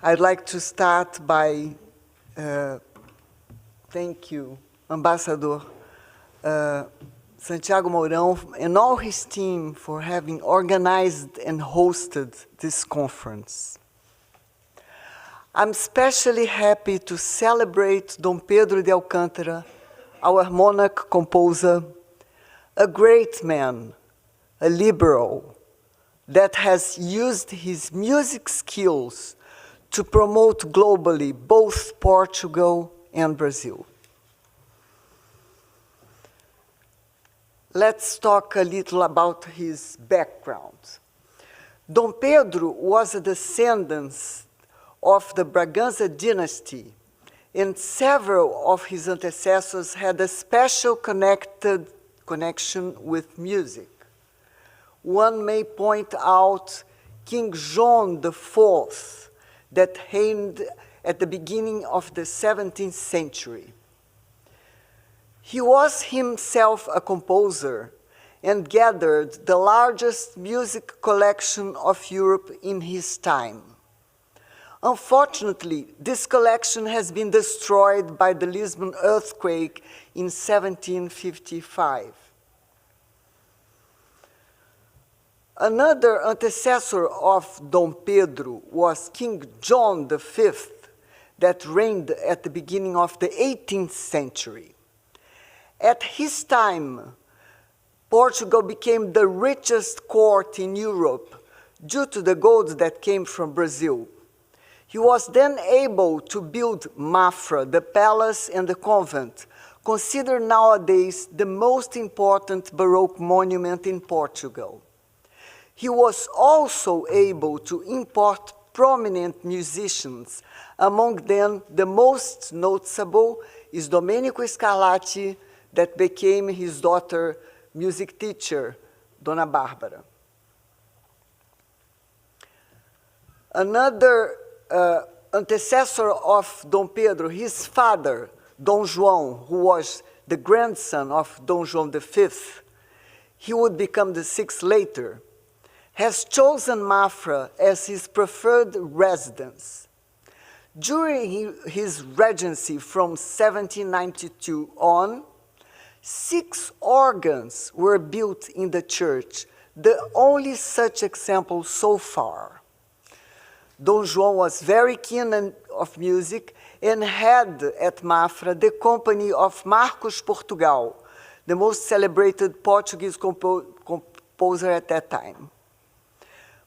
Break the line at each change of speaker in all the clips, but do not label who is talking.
I'd like to start by thank you, Ambassador Santiago Mourão and all his team for having organized and hosted this conference. I'm especially happy to celebrate Dom Pedro de Alcântara, our monarch composer, a great man, a liberal, that has used his music skills to promote globally both Portugal and Brazil. Let's talk a little about his background. Dom Pedro was a descendant of the Braganza dynasty, and several of his antecessors had a special connection with music. One may point out King John IV, that reigned at the beginning of the 17th century. He was himself a composer and gathered the largest music collection of Europe in his time. Unfortunately, this collection has been destroyed by the Lisbon earthquake in 1755. Another antecessor of Dom Pedro was King John V, that reigned at the beginning of the 18th century. At his time, Portugal became the richest court in Europe due to the gold that came from Brazil. He was then able to build Mafra, the palace and the convent, considered nowadays the most important Baroque monument in Portugal. He was also able to import prominent musicians. Among them, the most noticeable is Domenico Scarlatti, that became his daughter music teacher, Dona Bárbara. Another antecessor of Dom Pedro, his father, Dom João, who was the grandson of Dom João V, he would become the sixth later, has chosen Mafra as his preferred residence. During his regency from 1792 on, 6 organs were built in the church, the only such example so far. Dom João was very keen of music and had at Mafra the company of Marcos Portugal, the most celebrated Portuguese composer at that time.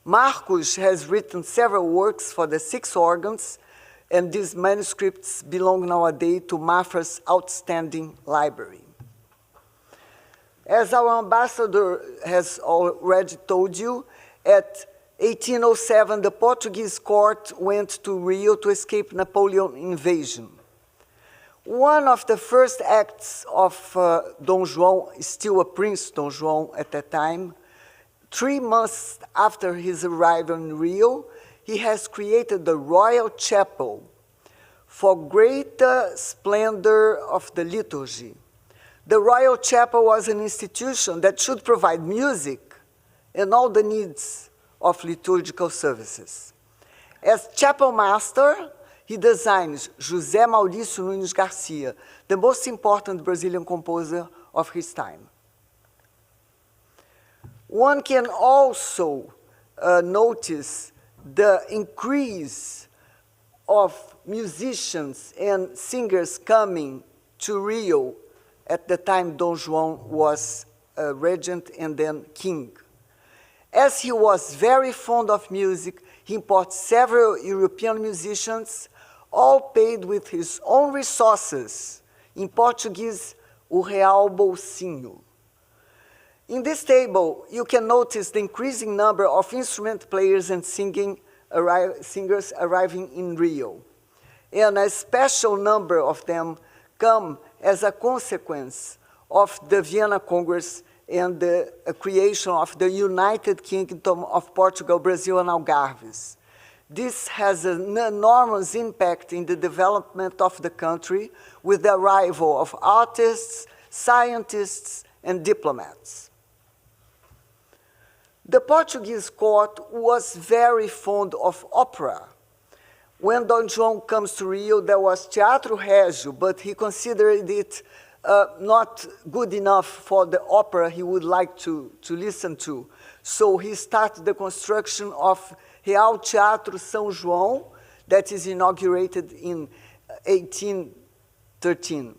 Marcos has written several works for the 6 organs, and these manuscripts belong nowadays to Mafra's outstanding library. As our ambassador has already told you, at 1807, the Portuguese court went to Rio to escape Napoleon invasion. One of the first acts of Dom João, still a prince Dom João at that time, 3 months after his arrival in Rio, he has created the Royal Chapel for greater splendor of the liturgy. The Royal Chapel was an institution that should provide music and all the needs of liturgical services. As chapel master, he designs José Maurício Nunes Garcia, the most important Brazilian composer of his time. One can also notice the increase of musicians and singers coming to Rio at the time Dom João was regent and then king. As he was very fond of music, he imported several European musicians, all paid with his own resources, in Portuguese, o real bolsinho. In this table, you can notice the increasing number of instrument players and singers arriving in Rio. And a special number of them come as a consequence of the Vienna Congress and the creation of the United Kingdom of Portugal, Brazil, and Algarves. This has an enormous impact in the development of the country with the arrival of artists, scientists, and diplomats. The Portuguese court was very fond of opera. When Dom João comes to Rio, there was Teatro Régio, but he considered it not good enough for the opera he would like to listen to. So he started the construction of Real Teatro São João, that is inaugurated in 1813.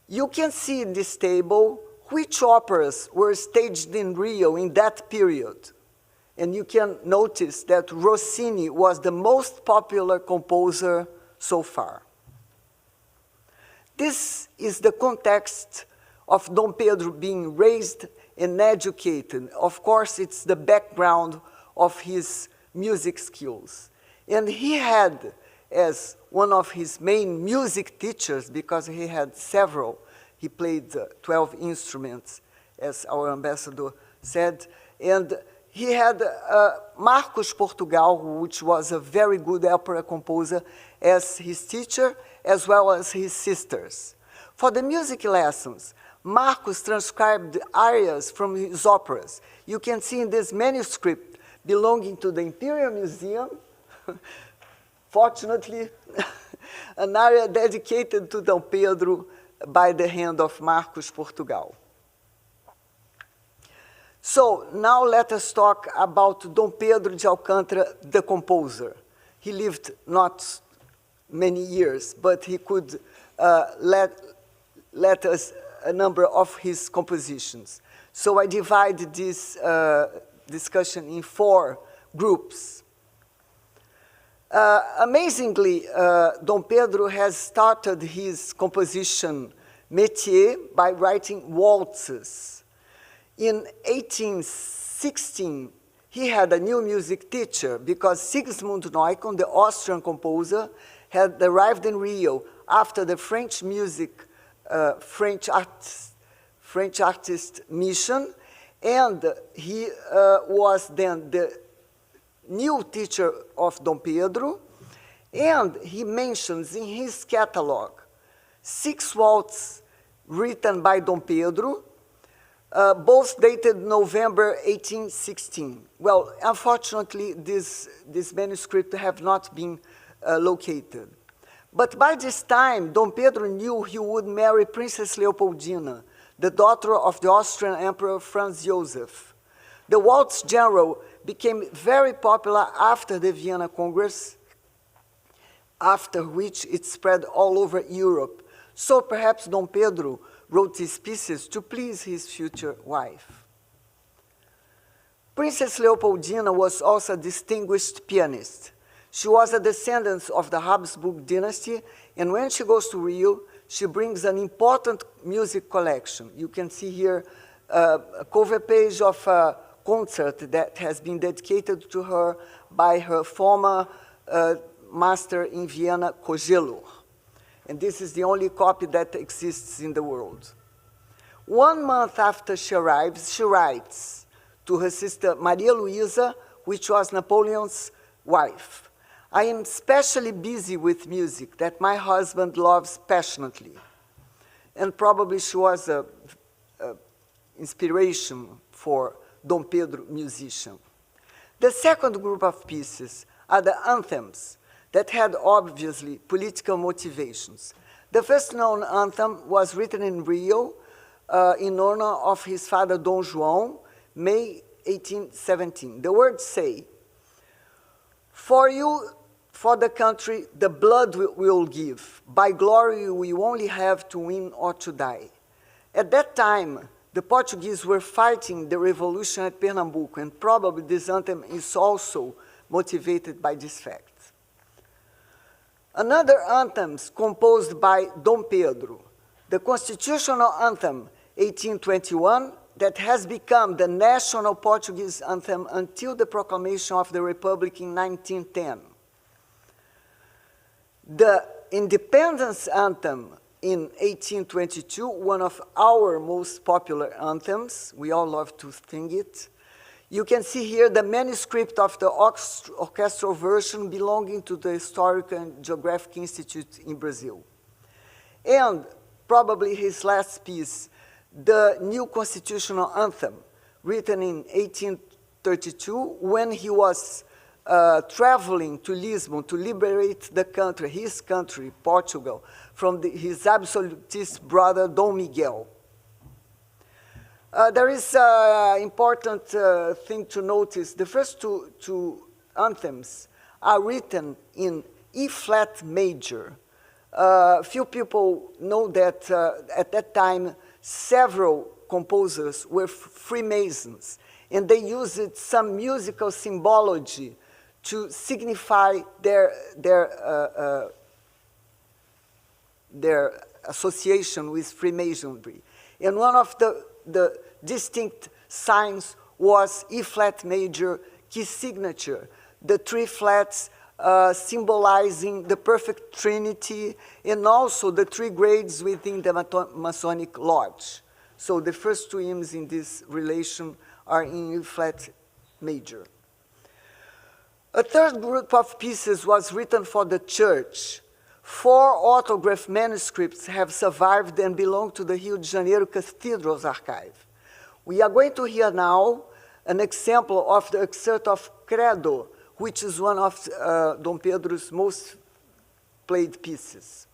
You can see in this table which operas were staged in Rio in that period. And you can notice that Rossini was the most popular composer so far. This is the context of Dom Pedro being raised and educated. Of course, it's the background of his music skills. And he had, as one of his main music teachers, because he had several, he played 12 instruments, as our ambassador said, and he had Marcos Portugal, which was a very good opera composer, as his teacher, as well as his sisters. For the music lessons, Marcos transcribed arias from his operas. You can see in this manuscript belonging to the Imperial Museum, fortunately, an aria dedicated to Dom Pedro by the hand of Marcos Portugal. So now let us talk about Dom Pedro de Alcântara, the composer. He lived not many years, but he could let us a number of his compositions. So I divide this discussion in 4 groups. Amazingly, Dom Pedro has started his composition métier by writing waltzes. In 1816, he had a new music teacher because Sigismund Neukomm, the Austrian composer, had arrived in Rio after the French artist mission, and he was then the new teacher of Dom Pedro, and he mentions in his catalog 6 waltzes written by Dom Pedro, both dated November 1816. Well, unfortunately, this manuscript have not been located. But by this time, Dom Pedro knew he would marry Princess Leopoldina, the daughter of the Austrian Emperor Franz Joseph. The waltz genre became very popular after the Vienna Congress, after which it spread all over Europe. So perhaps Dom Pedro wrote these pieces to please his future wife. Princess Leopoldina was also a distinguished pianist. She was a descendant of the Habsburg dynasty, and when she goes to Rio, she brings an important music collection. You can see here a cover page of a concert that has been dedicated to her by her former master in Vienna, Kogello. And this is the only copy that exists in the world. 1 month after she arrives, she writes to her sister Maria Luisa, which was Napoleon's wife, "I am especially busy with music that my husband loves passionately." And probably she was an inspiration for Dom Pedro musician. The second group of pieces are the anthems that had obviously political motivations. The first known anthem was written in Rio in honor of his father Dom João, May 1817. The words say, "For you, for the country, the blood we'll give. By glory we only have to win or to die." At that time, the Portuguese were fighting the revolution at Pernambuco, and probably this anthem is also motivated by this fact. Another anthem composed by Dom Pedro, the Constitutional Anthem, 1821, that has become the national Portuguese anthem until the proclamation of the Republic in 1910. The Independence Anthem in 1822, one of our most popular anthems. We all love to sing it. You can see here the manuscript of the orchestral version belonging to the Historical and Geographic Institute in Brazil. And probably his last piece, the new Constitutional Anthem, written in 1832 when he was traveling to Lisbon to liberate the country, his country, Portugal, from his absolutist brother, Dom Miguel. There is an important thing to notice. The first two anthems are written in E-flat major. Few people know that at that time, several composers were Freemasons, and they used some musical symbology to signify their association with Freemasonry. And one of the distinct signs was E-flat major key signature, the three flats symbolizing the perfect trinity, and also the three grades within the Masonic Lodge. So the first two hymns in this relation are in E-flat major. A third group of pieces was written for the church. 4 autograph manuscripts have survived and belong to the Rio de Janeiro Cathedral's archive. We are going to hear now an example of the Excerpt of Credo, which is one of Dom Pedro's most played pieces.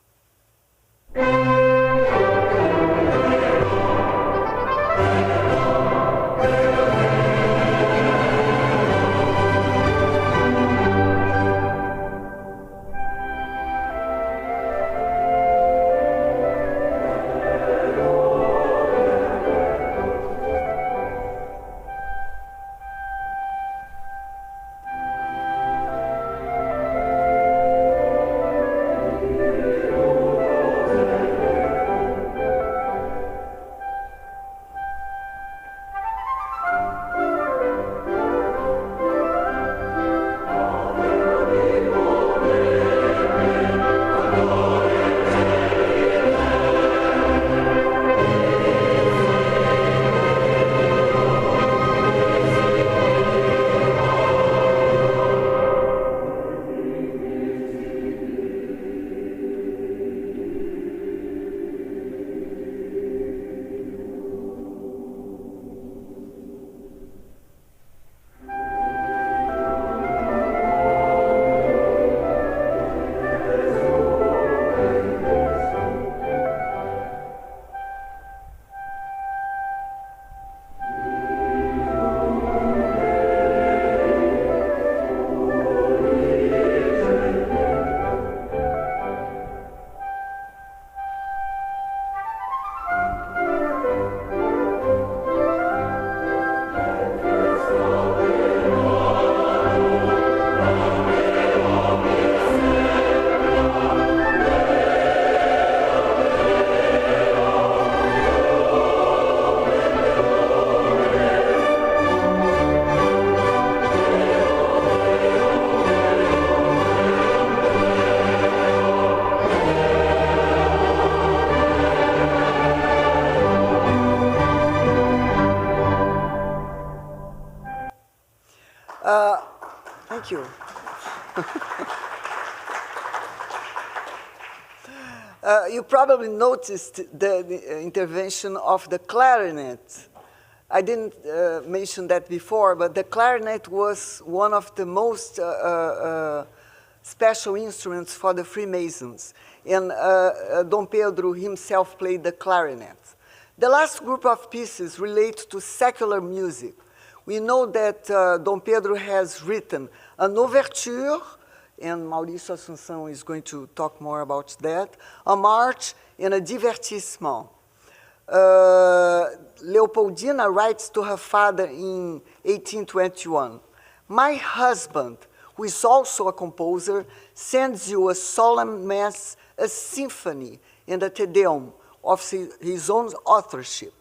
Thank you. You probably noticed the intervention of the clarinet. I didn't mention that before, but the clarinet was one of the most special instruments for the Freemasons. And Dom Pedro himself played the clarinet. The last group of pieces relate to secular music. We know that Dom Pedro has written an overture, and Maurício Assumpção is going to talk more about that, a march, and a divertissement. Leopoldina writes to her father in 1821, "My husband, who is also a composer, sends you a solemn mass, a symphony, and a Te Deum of his own authorship.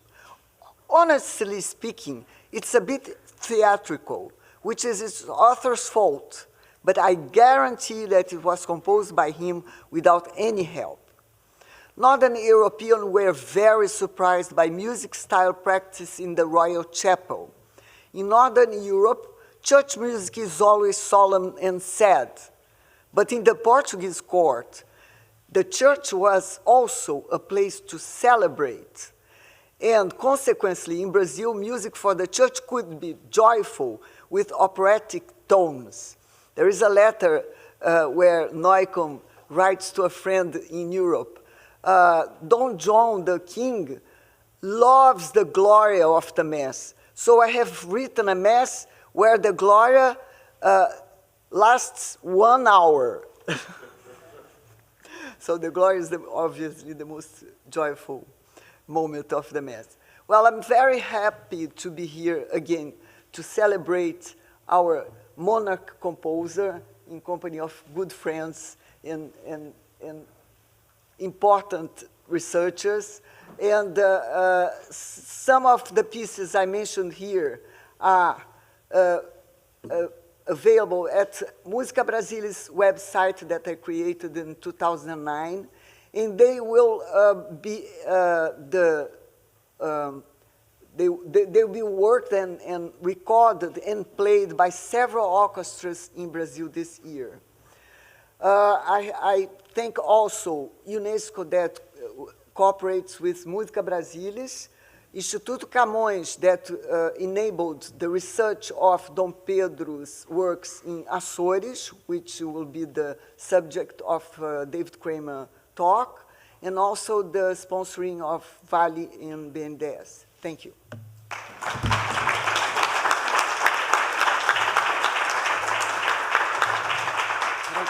Honestly speaking, it's a bit theatrical, which is its author's fault, but I guarantee that it was composed by him without any help." Northern Europeans were very surprised by music style practice in the royal chapel. In Northern Europe, church music is always solemn and sad, but in the Portuguese court, the church was also a place to celebrate. And consequently, in Brazil, music for the church could be joyful with operatic tones. There is a letter where Neukomm writes to a friend in Europe, Don John, the king, loves the Gloria of the Mass. So I have written a Mass where the Gloria lasts 1 hour. So the Gloria is obviously the most joyful moment of the Mass. Well, I'm very happy to be here again to celebrate our Monarch composer in company of good friends and important researchers. And some of the pieces I mentioned here are available at Musica Brasilis website that I created in 2009. And they will they'll be worked and recorded and played by several orchestras in Brazil this year. I thank also UNESCO that cooperates with Musica Brasilis, Instituto Camões that enabled the research of Dom Pedro's works in Açores, which will be the subject of David Kramer talk, and also the sponsoring of Vale in BNDES. Thank you.